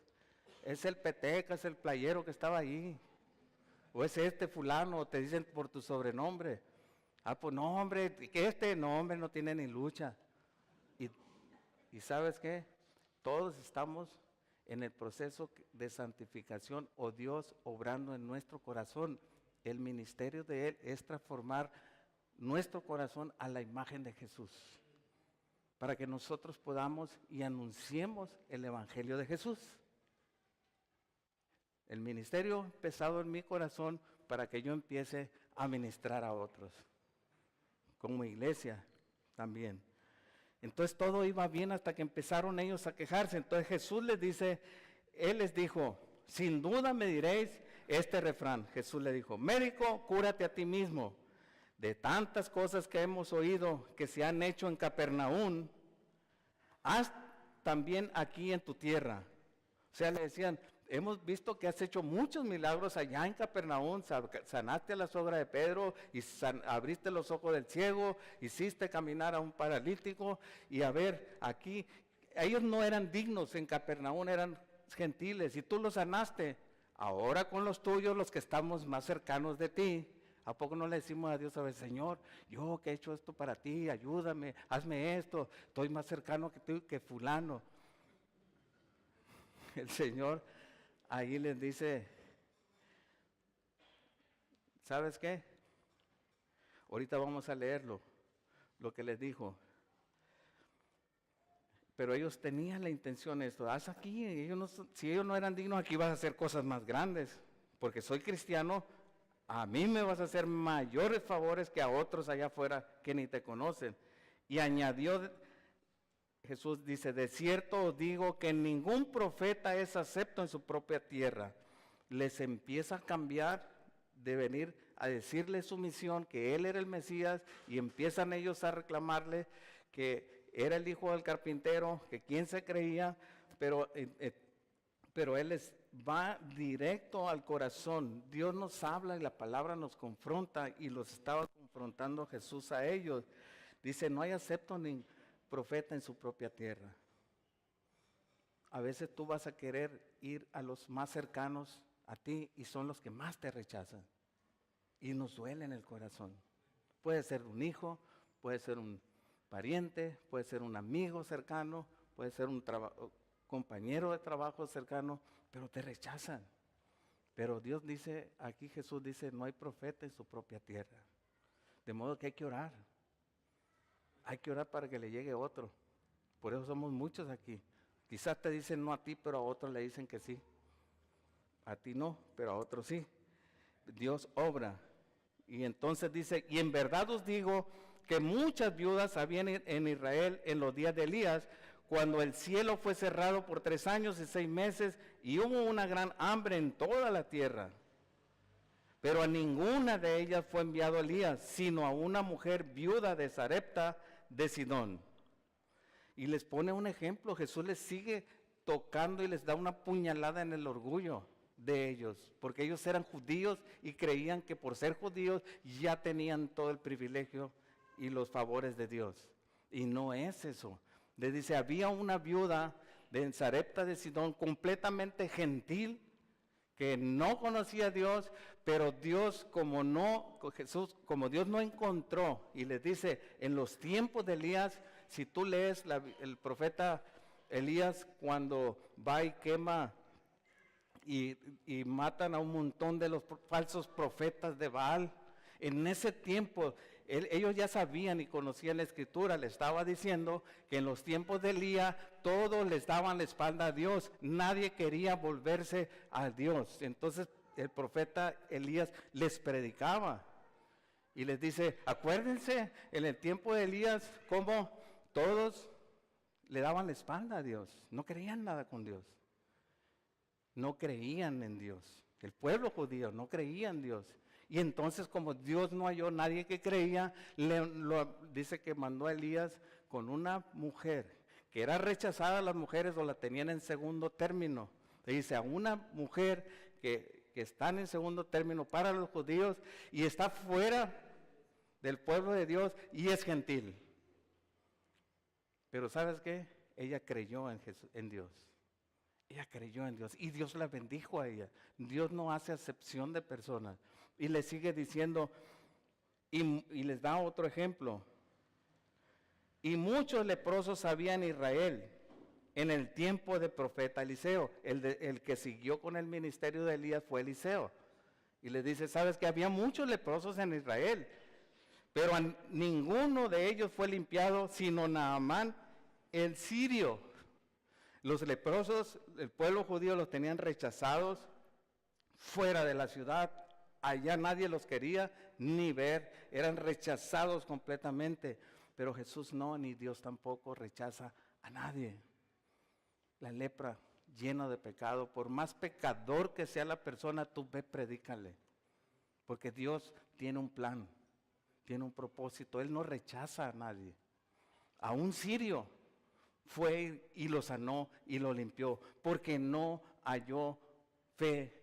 es el peteca, es el playero que estaba ahí. O es este fulano, o te dicen por tu sobrenombre. Pues no, hombre, que no, hombre, no tiene ni lucha. Y ¿sabes qué? Todos estamos en el proceso de santificación o Dios obrando en nuestro corazón. El ministerio de Él es transformar nuestro corazón a la imagen de Jesús. Para que nosotros podamos y anunciemos el Evangelio de Jesús. El ministerio empezado en mi corazón para que yo empiece a ministrar a otros. Como iglesia también. Entonces todo iba bien hasta que empezaron ellos a quejarse. Entonces Jesús les dice, Él les dijo, sin duda me diréis este refrán. Jesús le dijo, médico, cúrate a ti mismo. De tantas cosas que hemos oído que se han hecho en Capernaum, haz también aquí en tu tierra. O sea, le decían, hemos visto que has hecho muchos milagros allá en Capernaum, sanaste a la suegra de Pedro y abriste los ojos del ciego, hiciste caminar a un paralítico y a ver, aquí, ellos no eran dignos en Capernaum, eran gentiles y tú los sanaste. Ahora con los tuyos, los que estamos más cercanos de ti, ¿a poco no le decimos a Dios a ver, Señor, yo que he hecho esto para ti, ayúdame, hazme esto, estoy más cercano que tú que fulano? El Señor ahí les dice, ¿sabes qué? Ahorita vamos a leerlo, lo que les dijo. Pero ellos tenían la intención de esto, haz aquí, si ellos no eran dignos, aquí vas a hacer cosas más grandes, porque soy cristiano, a mí me vas a hacer mayores favores que a otros allá afuera que ni te conocen. Y añadió, Jesús dice, de cierto os digo que ningún profeta es acepto en su propia tierra. Les empieza a cambiar de venir a decirle su misión, que Él era el Mesías, y empiezan ellos a reclamarle que era el hijo del carpintero, que quién se creía, pero Él va directo al corazón. Dios nos habla y la palabra nos confronta, y los estaba confrontando Jesús a ellos. Dice, no hay acepto ni profeta en su propia tierra. A veces tú vas a querer ir a los más cercanos a ti y son los que más te rechazan. Y nos duele en el corazón. Puede ser un hijo, puede ser un pariente, puede ser un amigo cercano, puede ser un compañero de trabajo cercano, pero te rechazan. Pero Dios dice, aquí Jesús dice, no hay profeta en su propia tierra. De modo que hay que orar. Hay que orar para que le llegue otro. Por eso somos muchos aquí. Quizás te dicen no a ti, pero a otros le dicen que sí. A ti no, pero a otros sí. Dios obra. Y entonces dice, y en verdad os digo que muchas viudas habían en Israel en los días de Elías, cuando el cielo fue cerrado por 3 años y 6 meses, y hubo una gran hambre en toda la tierra. Pero a ninguna de ellas fue enviado Elías, sino a una mujer viuda de Sarepta de Sidón. Y les pone un ejemplo, Jesús les sigue tocando y les da una puñalada en el orgullo de ellos, porque ellos eran judíos y creían que por ser judíos ya tenían todo el privilegio y los favores de Dios. Y no es eso. Les dice, había una viuda de Sarepta de Sidón completamente gentil, que no conocía a Dios, pero Dios como Dios no encontró, y les dice, en los tiempos de Elías, si tú lees el profeta Elías cuando va y quema y matan a un montón de los falsos profetas de Baal, en ese tiempo ellos ya sabían y conocían la escritura, le estaba diciendo que en los tiempos de Elías todos les daban la espalda a Dios, nadie quería volverse a Dios. Entonces el profeta Elías les predicaba y les dice, acuérdense en el tiempo de Elías cómo todos le daban la espalda a Dios, no querían nada con Dios, no creían en Dios, el pueblo judío no creía en Dios. Y entonces como Dios no halló nadie que creía, dice que mandó a Elías con una mujer que era rechazada a las mujeres o la tenían en segundo término. Le dice a una mujer que están en segundo término para los judíos y está fuera del pueblo de Dios y es gentil. Pero ¿sabes qué? Ella creyó en Dios. Ella creyó en Dios y Dios la bendijo a ella. Dios no hace acepción de personas. Y le sigue diciendo, y les da otro ejemplo. Y muchos leprosos había en Israel en el tiempo del profeta Eliseo. El que siguió con el ministerio de Elías fue Eliseo. Y les dice, ¿sabes que había muchos leprosos en Israel? Pero a ninguno de ellos fue limpiado, sino Naamán el sirio. Los leprosos, el pueblo judío los tenían rechazados fuera de la ciudad. Allá nadie los quería ni ver, eran rechazados completamente. Pero Jesús no, ni Dios tampoco rechaza a nadie. La lepra, llena de pecado, por más pecador que sea la persona, tú ve, predícale. Porque Dios tiene un plan, tiene un propósito. Él no rechaza a nadie. A un sirio fue y lo sanó y lo limpió, porque no halló fe,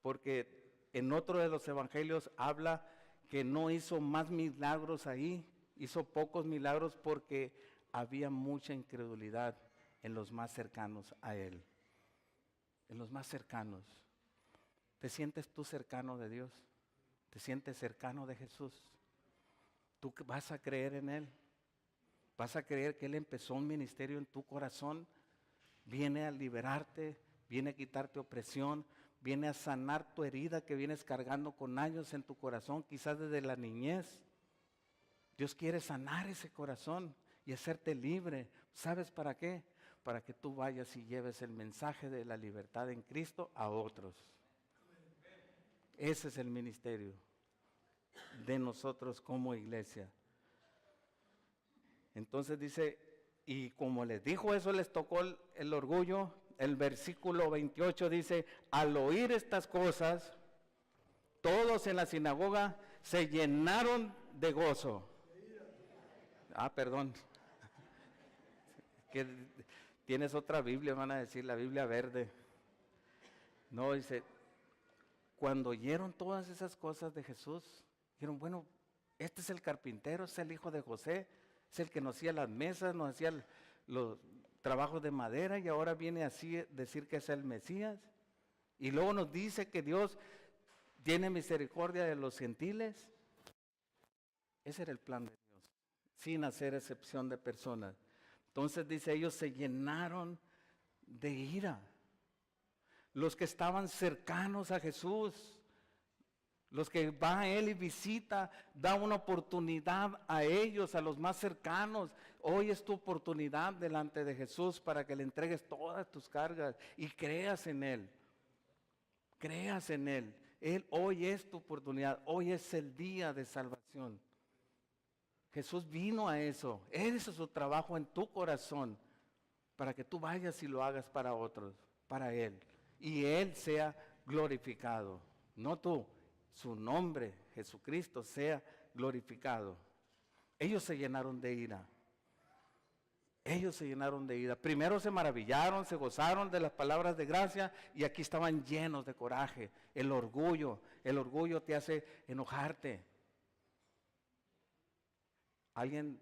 porque en otro de los evangelios habla que no hizo más milagros ahí, hizo pocos milagros porque había mucha incredulidad en los más cercanos a él, en los más cercanos. ¿Te sientes tú cercano de Dios? ¿Te sientes cercano de Jesús? ¿Tú vas a creer en Él? ¿Vas a creer que Él empezó un ministerio en tu corazón? Viene a liberarte, viene a quitarte opresión, viene a sanar tu herida que vienes cargando con años en tu corazón, quizás desde la niñez. Dios quiere sanar ese corazón y hacerte libre. ¿Sabes para qué? Para que tú vayas y lleves el mensaje de la libertad en Cristo a otros. Ese es el ministerio de nosotros como iglesia. Entonces dice, y como les dijo eso, les tocó el orgullo. El versículo 28 dice, al oír estas cosas, todos en la sinagoga se llenaron de gozo. Perdón. Que tienes otra Biblia, van a decir, la Biblia verde. No, dice, cuando oyeron todas esas cosas de Jesús, dijeron, bueno, este es el carpintero, es el hijo de José, es el que nos hacía las mesas, nos hacía los trabajos de madera y ahora viene así a decir que es el Mesías. Y luego nos dice que Dios tiene misericordia de los gentiles. Ese era el plan de Dios, sin hacer excepción de personas. Entonces dice, ellos se llenaron de ira. Los que estaban cercanos a Jesús, Los que va a Él y visita, da una oportunidad a ellos, a los más cercanos. Hoy es tu oportunidad delante de Jesús para que le entregues todas tus cargas y creas en Él. Creas en Él. Él hoy es tu oportunidad, hoy es el día de salvación. Jesús vino a eso. Ese es su trabajo en tu corazón, para que tú vayas y lo hagas para otros, para Él. Y Él sea glorificado, no tú. Su nombre, Jesucristo, sea glorificado. Ellos se llenaron de ira. Ellos se llenaron de ira. Primero se maravillaron, se gozaron de las palabras de gracia y aquí estaban llenos de coraje. El orgullo te hace enojarte. Alguien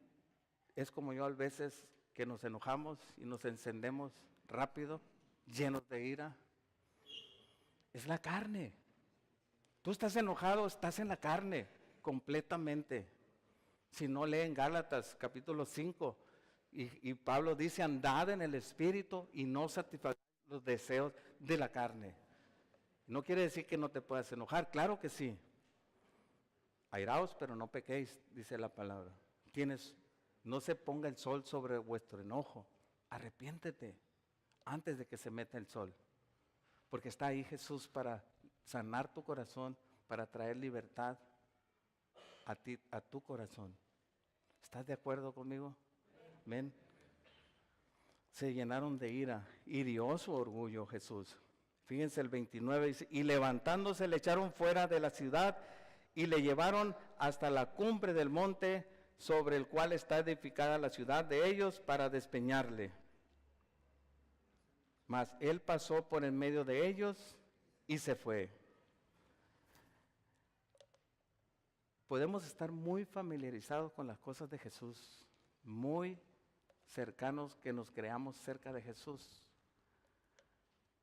es como yo a veces que nos enojamos y nos encendemos rápido, llenos de ira. Es la carne. Tú estás enojado, estás en la carne completamente. Si no leen Gálatas capítulo 5 y Pablo dice andad en el espíritu y no satisfagáis los deseos de la carne. No quiere decir que no te puedas enojar, claro que sí. Airaos, pero no pequéis, dice la palabra. Quienes no se ponga el sol sobre vuestro enojo, arrepiéntete antes de que se meta el sol. Porque está ahí Jesús para sanar tu corazón, para traer libertad a ti, a tu corazón. ¿Estás de acuerdo conmigo? Amén. Se llenaron de ira, hirió su orgullo Jesús. Fíjense el 29, dice, y levantándose le echaron fuera de la ciudad y le llevaron hasta la cumbre del monte sobre el cual está edificada la ciudad de ellos para despeñarle. Mas él pasó por en medio de ellos y se fue. Podemos estar muy familiarizados con las cosas de Jesús, muy cercanos que nos creamos cerca de Jesús,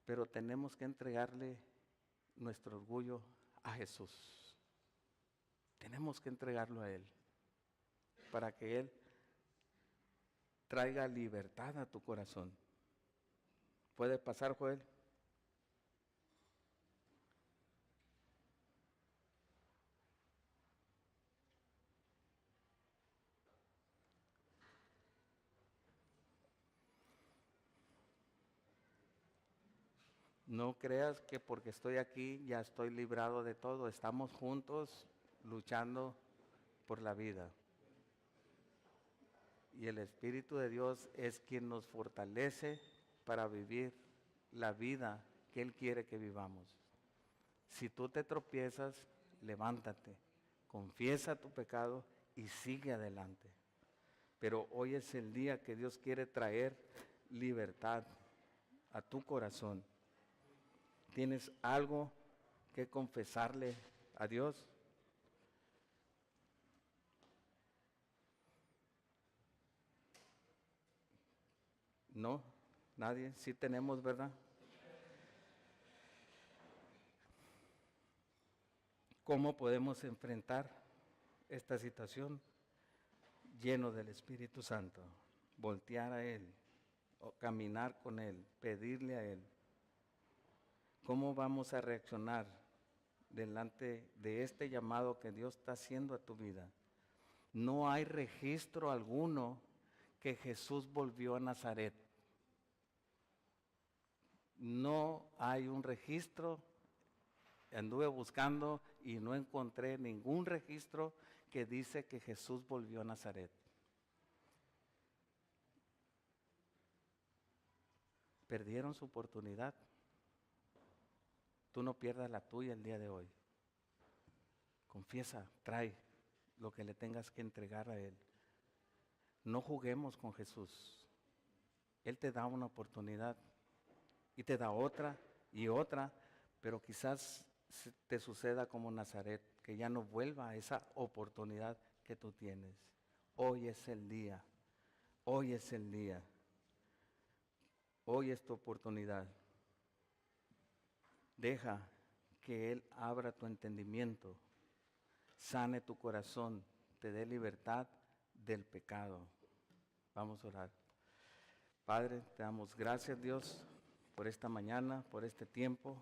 pero tenemos que entregarle nuestro orgullo a Jesús. Tenemos que entregarlo a Él para que Él traiga libertad a tu corazón. ¿Puede pasar, Joel? No creas que porque estoy aquí ya estoy librado de todo. Estamos juntos luchando por la vida. Y el Espíritu de Dios es quien nos fortalece para vivir la vida que Él quiere que vivamos. Si tú te tropiezas, levántate, confiesa tu pecado y sigue adelante. Pero hoy es el día que Dios quiere traer libertad a tu corazón. ¿Tienes algo que confesarle a Dios? No, nadie. Sí tenemos, ¿verdad? ¿Cómo podemos enfrentar esta situación? Lleno del Espíritu Santo, voltear a Él, o caminar con Él, pedirle a Él. ¿Cómo vamos a reaccionar delante de este llamado que Dios está haciendo a tu vida? No hay registro alguno que Jesús volvió a Nazaret. No hay un registro. Anduve buscando y no encontré ningún registro que dice que Jesús volvió a Nazaret. Perdieron su oportunidad. Tú no pierdas la tuya el día de hoy. Confiesa, trae lo que le tengas que entregar a Él. No juguemos con Jesús. Él te da una oportunidad y te da otra y otra, pero quizás te suceda como Nazaret, que ya no vuelva a esa oportunidad que tú tienes. Hoy es el día, hoy es el día, hoy es tu oportunidad. Deja que Él abra tu entendimiento, sane tu corazón, te dé libertad del pecado. Vamos a orar. Padre, te damos gracias, Dios, por esta mañana, por este tiempo.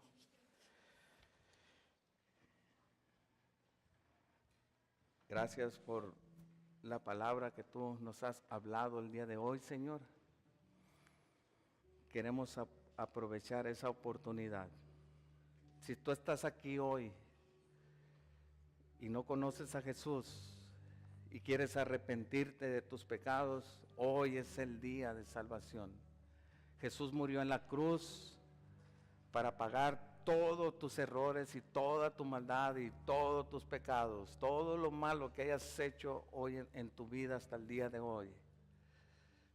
Gracias por la palabra que tú nos has hablado el día de hoy, Señor. Queremos aprovechar esa oportunidad. Si tú estás aquí hoy y no conoces a Jesús y quieres arrepentirte de tus pecados, hoy es el día de salvación. Jesús murió en la cruz para pagar todos tus errores y toda tu maldad y todos tus pecados, todo lo malo que hayas hecho hoy en tu vida hasta el día de hoy.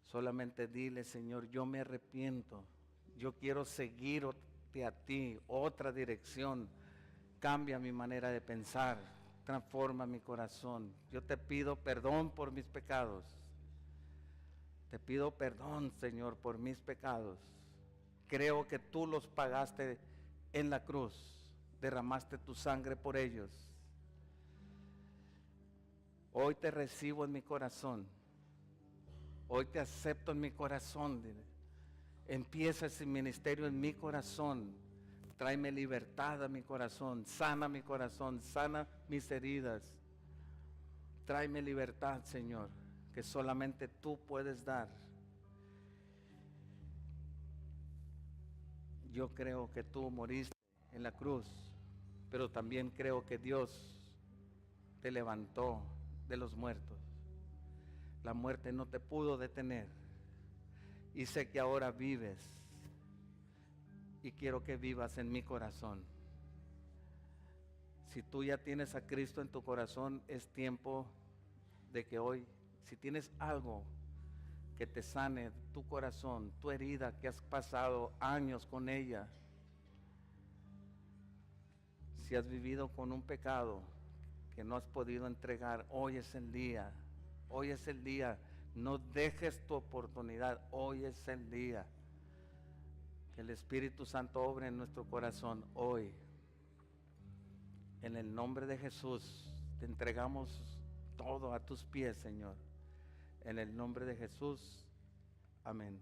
Solamente dile, Señor, yo me arrepiento, yo quiero seguirte a ti, otra dirección. Cambia mi manera de pensar, transforma mi corazón. Yo te pido perdón por mis pecados. Te pido perdón, Señor, por mis pecados. Creo que tú los pagaste en la cruz, derramaste tu sangre por ellos. Hoy te recibo en mi corazón. Hoy te acepto en mi corazón. Empieza ese ministerio en mi corazón. Tráeme libertad a mi corazón. Sana mi corazón. Sana mis heridas. Tráeme libertad, Señor, que solamente tú puedes dar. Yo creo que tú moriste en la cruz, pero también creo que Dios te levantó de los muertos. La muerte no te pudo detener. Y sé que ahora vives. Y quiero que vivas en mi corazón. Si tú ya tienes a Cristo en tu corazón, es tiempo de que hoy, si tienes algo que te sane tu corazón, tu herida que has pasado años con ella, si has vivido con un pecado que no has podido entregar, hoy es el día. Hoy es el día. No dejes tu oportunidad. Hoy es el día. Que el Espíritu Santo obre en nuestro corazón hoy. En el nombre de Jesús te entregamos todo a tus pies, Señor. En el nombre de Jesús. Amén.